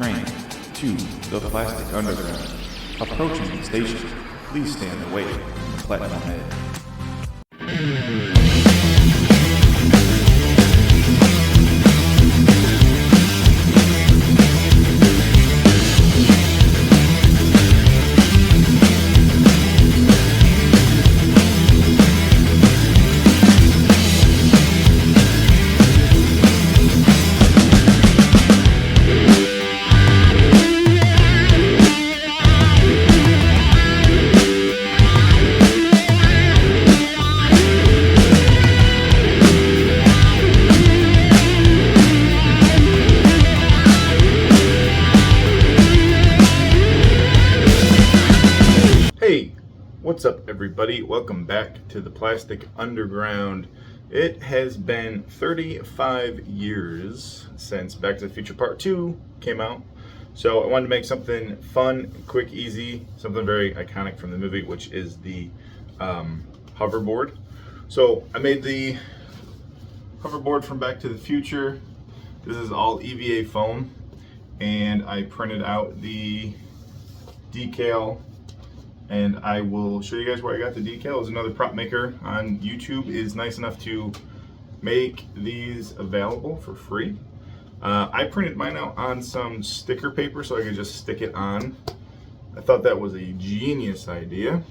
Train to the Plastic Underground. Approaching the station, please stand away from the platform edge. Hey, what's up everybody? Welcome back to the Plastic Underground. It has been 35 years since Back to the Future Part 2 came out. So I wanted to make something fun, quick, easy, something very iconic from the movie, which is the hoverboard. So I made the hoverboard from Back to the Future. This is all EVA foam, and I printed out the decal, and I will show you guys where I got the decal. Is another prop maker on YouTube is nice enough to make these available for free. I printed mine out on some sticker paper so I could just stick it on. I thought that was a genius idea,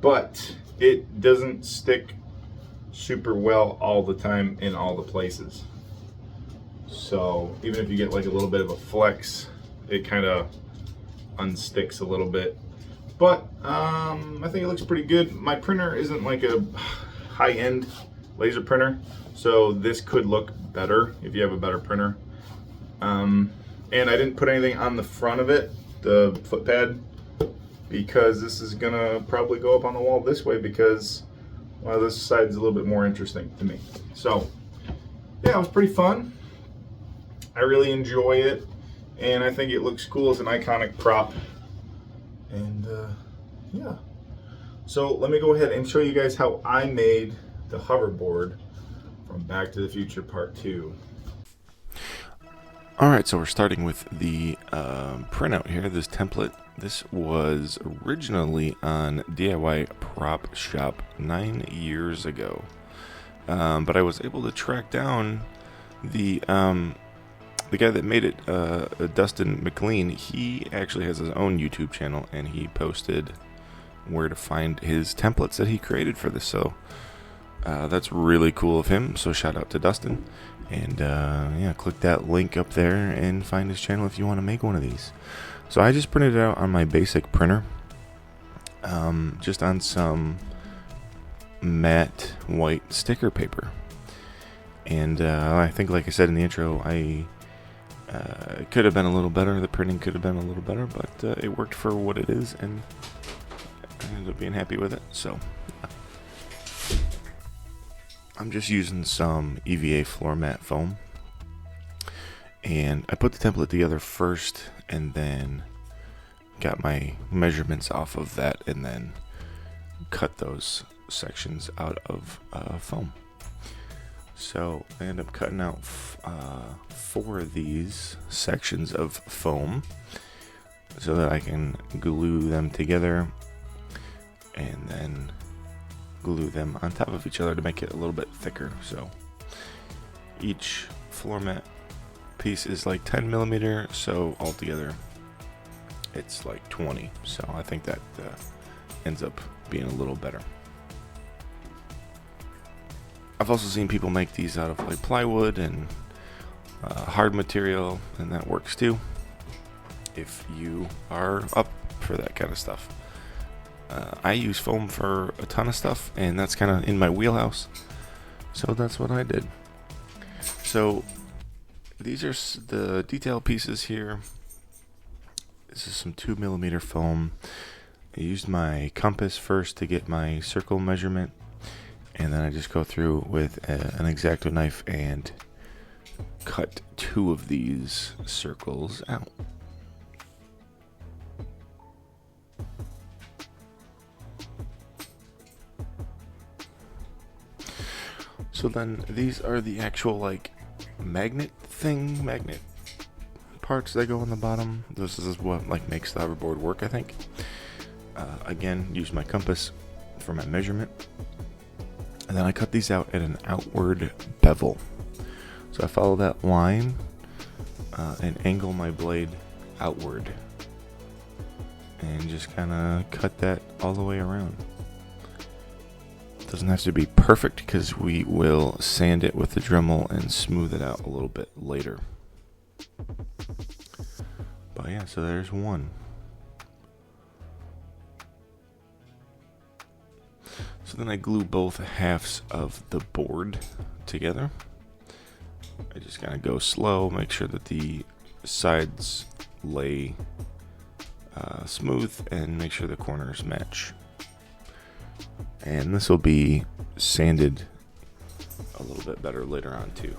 but it doesn't stick super well all the time in all the places. So even if you get like a little bit of a flex, it kind of unsticks a little bit, but I think it looks pretty good. My printer isn't like a high-end laser printer, so this could look better if you have a better printer. And I didn't put anything on the front of it, the foot pad, because this is gonna probably go up on the wall this way, because well, this side's a little bit more interesting to me. So yeah, it was pretty fun. I really enjoy it, and I think it looks cool as an iconic prop. And yeah, so let me go ahead and show you guys how I made the hoverboard from Back to the Future Part 2. Alright, so we're starting with the printout here, this template. This was originally on DIY Prop Shop 9 years ago, but I was able to track down the guy that made it, Dustin McLean. He actually has his own YouTube channel, and he posted where to find his templates that he created for this. So that's really cool of him. So shout out to Dustin. And yeah, click that link up there and find his channel if you want to make one of these. So I just printed it out on my basic printer, just on some matte white sticker paper. And I think, like I said in the intro, it could have been a little better. The printing could have been a little better, but it worked for what it is, and I ended up being happy with it. So I'm just using some EVA floor mat foam, and I put the template together first, and then got my measurements off of that, and then cut those sections out of foam. So I end up cutting out 4 of these sections of foam so that I can glue them together and then glue them on top of each other to make it a little bit thicker. So each floor mat piece is like 10 millimeter, so altogether it's like 20. So I think that ends up being a little better. I've also seen people make these out of like plywood and hard material, and that works too if you are up for that kind of stuff. I use foam for a ton of stuff, and that's kind of in my wheelhouse, so that's what I did. So these are the detail pieces here. This is some 2 millimeter foam. I used my compass first to get my circle measurement, and then I just go through with an X-Acto knife and cut 2 of these circles out. So then these are the actual like magnet parts that go on the bottom. This is what like makes the hoverboard work, I think. Again, use my compass for my measurement, and then I cut these out at an outward bevel. So I follow that line and angle my blade outward, and just kind of cut that all the way around. Doesn't have to be perfect because we will sand it with the Dremel and smooth it out a little bit later. But yeah, so there's one. So then I glue both halves of the board together. I just kind of go slow, make sure that the sides lay smooth, and make sure the corners match. And this will be sanded a little bit better later on too.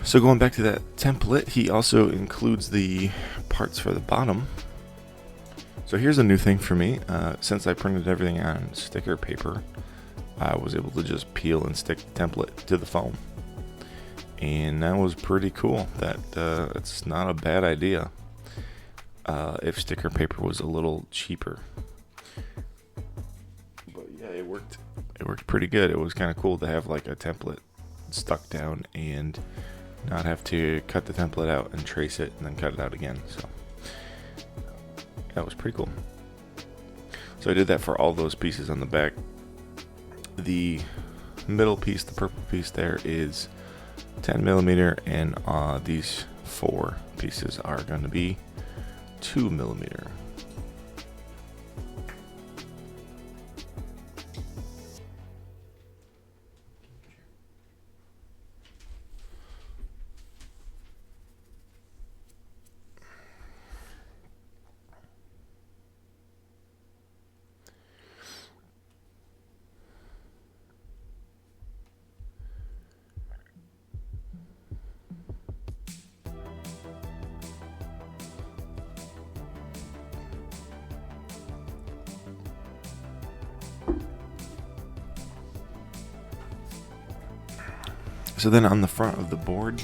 So going back to that template, he also includes the parts for the bottom. So here's a new thing for me. Since I printed everything on sticker paper, I was able to just peel and stick the template to the foam. And that was pretty cool. It's not a bad idea if sticker paper was a little cheaper. But yeah, it worked pretty good. It was kind of cool to have like a template stuck down and not have to cut the template out and trace it and then cut it out again. So that was pretty cool. So I did that for all those pieces on the back. The middle piece, the purple piece there, is 10 millimeter, and these 4 pieces are going to be 2 millimeter. So then on the front of the board,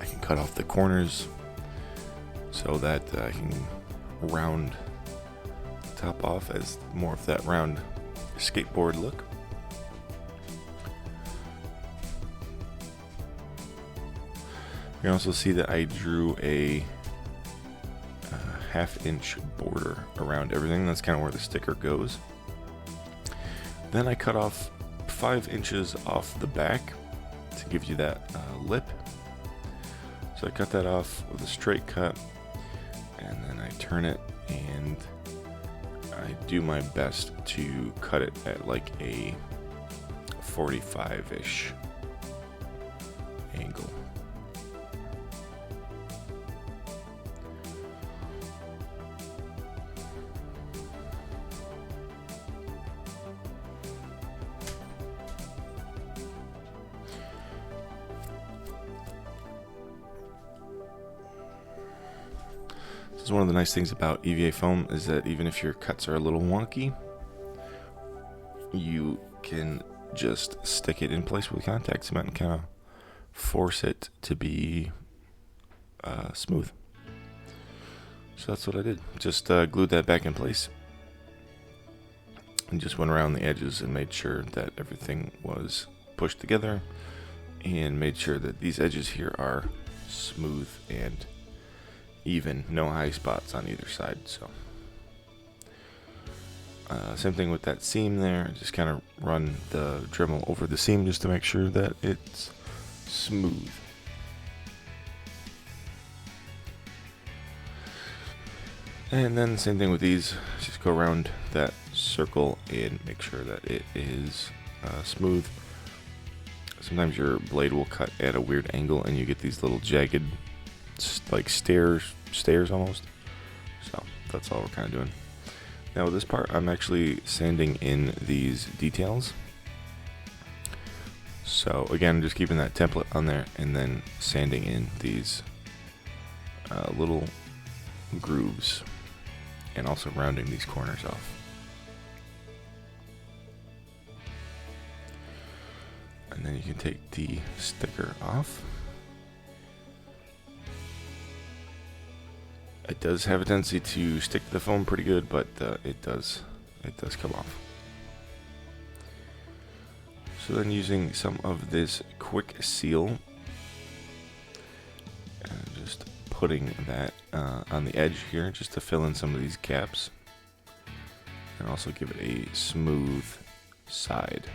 I can cut off the corners so that I can round the top off as more of that round skateboard look. You can also see that I drew a half-inch border around everything. That's kind of where the sticker goes. Then I cut off 5 inches off the back to give you that lip. So I cut that off with a straight cut, and then I turn it, and I do my best to cut it at like a 45-ish angle. This is one of the nice things about EVA foam, is that even if your cuts are a little wonky, you can just stick it in place with contact cement and kind of force it to be smooth. So that's what I did. Just glued that back in place and just went around the edges and made sure that everything was pushed together, and made sure that these edges here are smooth and even, no high spots on either side. So same thing with that seam there. Just kind of run the Dremel over the seam just to make sure that it's smooth. And then same thing with these. Just go around that circle and make sure that it is smooth. Sometimes your blade will cut at a weird angle and you get these little jagged like stairs almost. So that's all we're kind of doing. Now with this part, I'm actually sanding in these details. So again, just keeping that template on there and then sanding in these little grooves and also rounding these corners off. And then you can take the sticker off. It does have a tendency to stick to the foam pretty good, but it does come off. So then using some of this quick seal, and just putting that on the edge here just to fill in some of these gaps, and also give it a smooth side.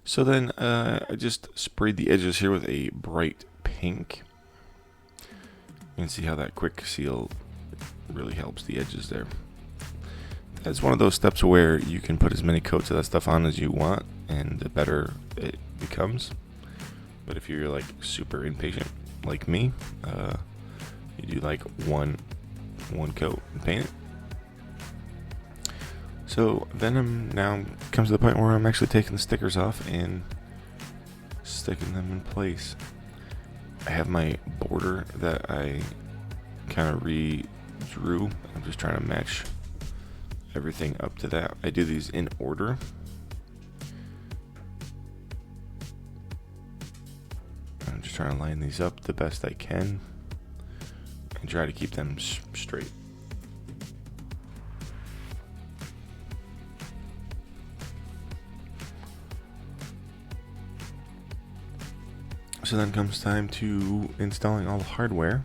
So then I just sprayed the edges here with a bright pink. You can see how that quick seal really helps the edges there. That's one of those steps where you can put as many coats of that stuff on as you want, and the better it becomes. But if you're like super impatient like me, you do like one coat and paint it. So then now comes to the point where I'm actually taking the stickers off and sticking them in place. I have my border that I kind of redrew. I'm just trying to match everything up to that. I do these in order. I'm just trying to line these up the best I can and try to keep them straight. So then comes time to installing all the hardware.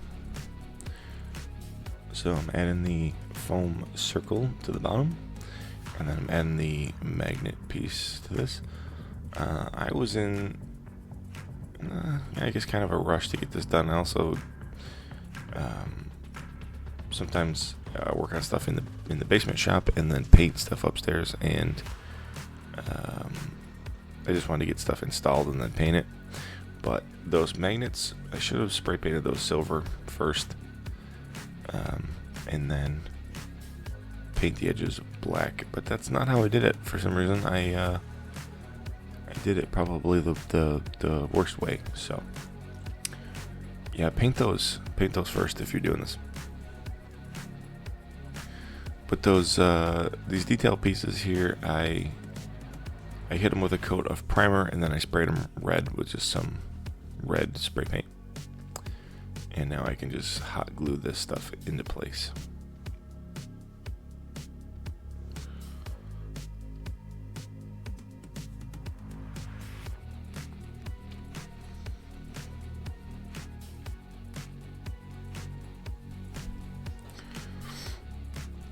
So I'm adding the foam circle to the bottom, and then I'm adding the magnet piece to this. I was in, I guess, kind of a rush to get this done. I also sometimes work on stuff in the basement shop and then paint stuff upstairs, and I just wanted to get stuff installed and then paint it. But those magnets, I should have spray painted those silver first, and then paint the edges black. But that's not how I did it for some reason. I did it probably the worst way. So yeah, paint those first if you're doing this. But these detail pieces here, I hit them with a coat of primer, and then I sprayed them red with just some red spray paint. And now I can just hot glue this stuff into place.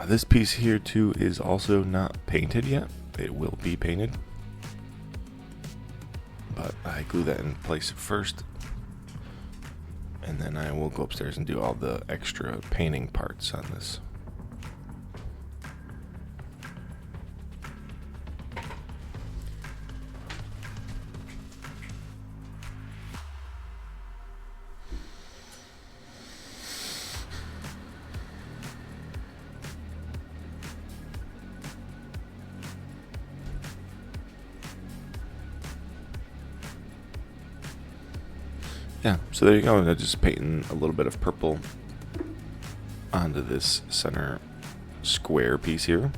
This piece here too is also not painted yet. It will be painted, but I glue that in place first, and then I will go upstairs and do all the extra painting parts on this. Yeah, so there you go. I'm just painting a little bit of purple onto this center square piece here.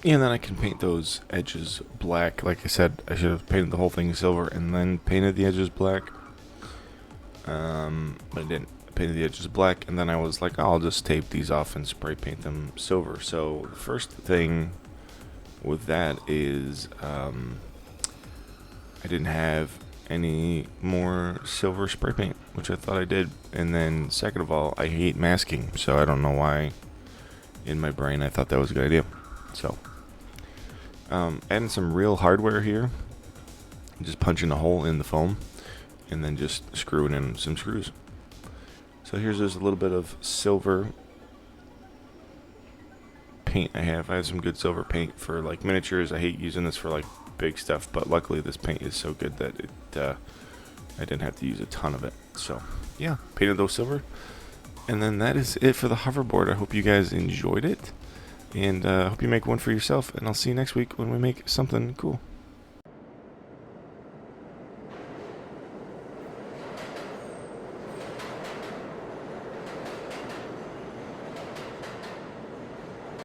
And then I can paint those edges black. Like I said, I should have painted the whole thing silver and then painted the edges black. But I didn't. I painted the edges black, and then I was like, oh, I'll just tape these off and spray paint them silver. So the first thing with that is I didn't have any more silver spray paint, which I thought I did. And then second of all, I hate masking, so I don't know why in my brain I thought that was a good idea. So adding some real hardware here, just punching a hole in the foam and then just screwing in some screws. So here's just a little bit of silver paint I have. I have some good silver paint for like miniatures. I hate using this for like big stuff, but luckily this paint is so good that it I didn't have to use a ton of it. So yeah, painted those silver. And then that is it for the hoverboard. I hope you guys enjoyed it, and I hope you make one for yourself, and I'll see you next week when we make something cool.